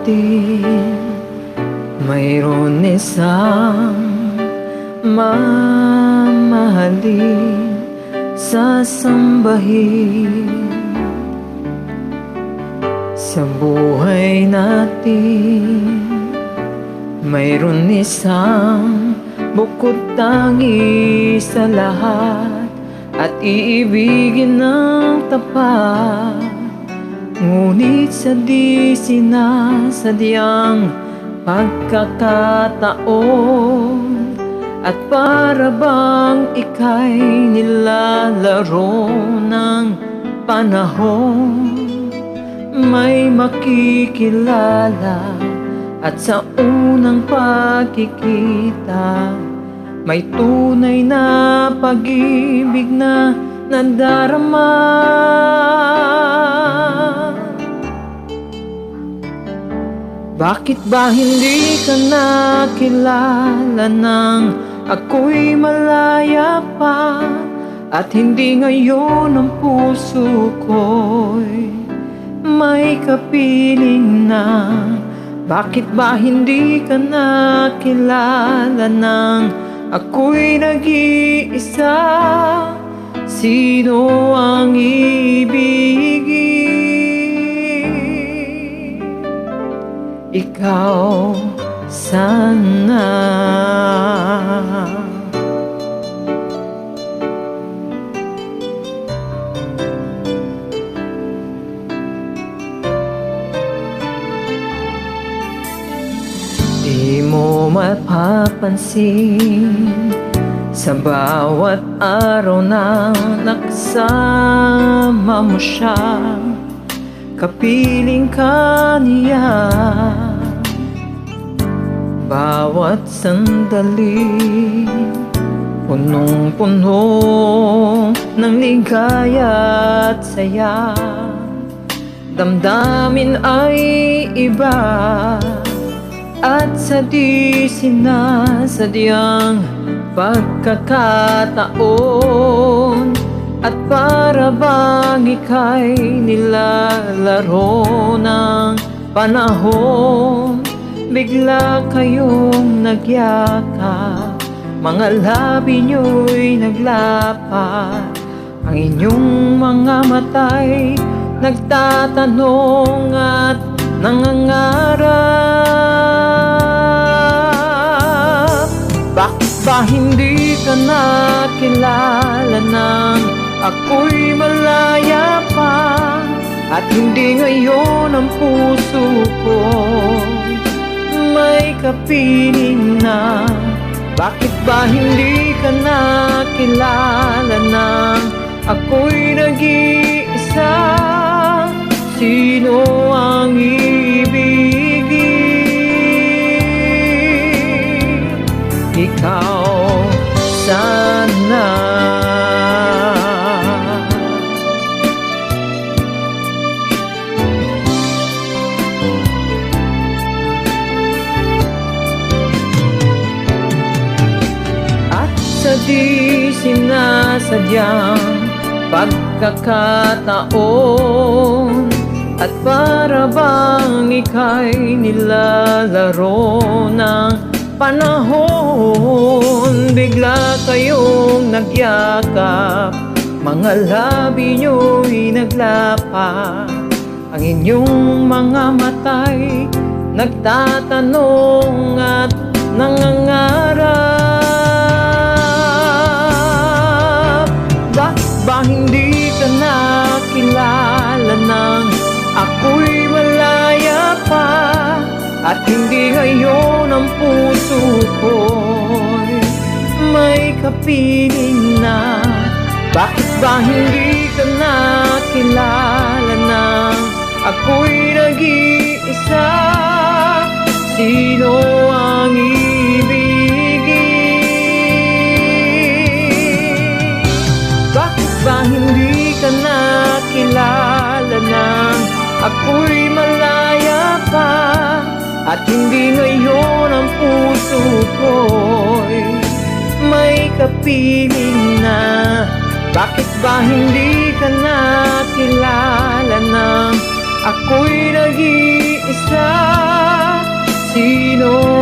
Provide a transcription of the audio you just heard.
natin mayroon isang mamahalin, sasambahin. Sa buhay natin mayroon isang bukod tangi sa lahat, at iibigin ng tapat. Ngunit sa di sinasadyang pagkakataon, at para bang ika'y nilalaro ng panahon, may makikilala at sa unang pagkikita may tunay na pag-ibig na nadarama. Bakit ba hindi ka nakilala nang ako'y malaya pa, at hindi ngayon ang puso ko'y may kapiling na? Bakit ba hindi ka nakilala nang ako'y nag-iisa? Sino ang ibigin? Ikaw sana. Di mo mapapansin sa bawat araw na nakasama mo siya, kapiling ka niya. Bawat sandali punong-puno ng ligaya at saya, damdamin ay iba, at sa di sinasadyang pagkakataon, at para bang ika'y nilalaro ng panahon, bigla kayong nagyakap, mga labi nyo'y naglapat, ang inyong mga mata'y nagtatanong at nangangarap. Bakit ba hindi ka nakilala nang ako'y malaya pa, at hindi ngayon ang puso ko may kapiling na? Bakit ba hindi ka nakilala nang ako'y nag-iisa? Sino ang ibigin? Ikaw sana. At sa di sinasadyang pagkakataon, at para bang ika'y nilalaro ng panahon, bigla kayong nagyakap, mga labi nyo'y naglapat, ang inyong mga mata'y nagtatanong at nangangarap. Bakit ba hindi ka nakilala nang ako'y malaya pa, at hindi ngayon ang puso ko'y may kapiling na? Bakit ba hindi ka nakilala nang ako'y nag-iisa? Sino ang ibigin? Bakit ba hindi ka nakilala nang ako'y malaya pa, at hindi ngayon ang puso ko'y may kapiling na? Bakit ba hindi ka nakilala nang ako'y nag-iisa? sino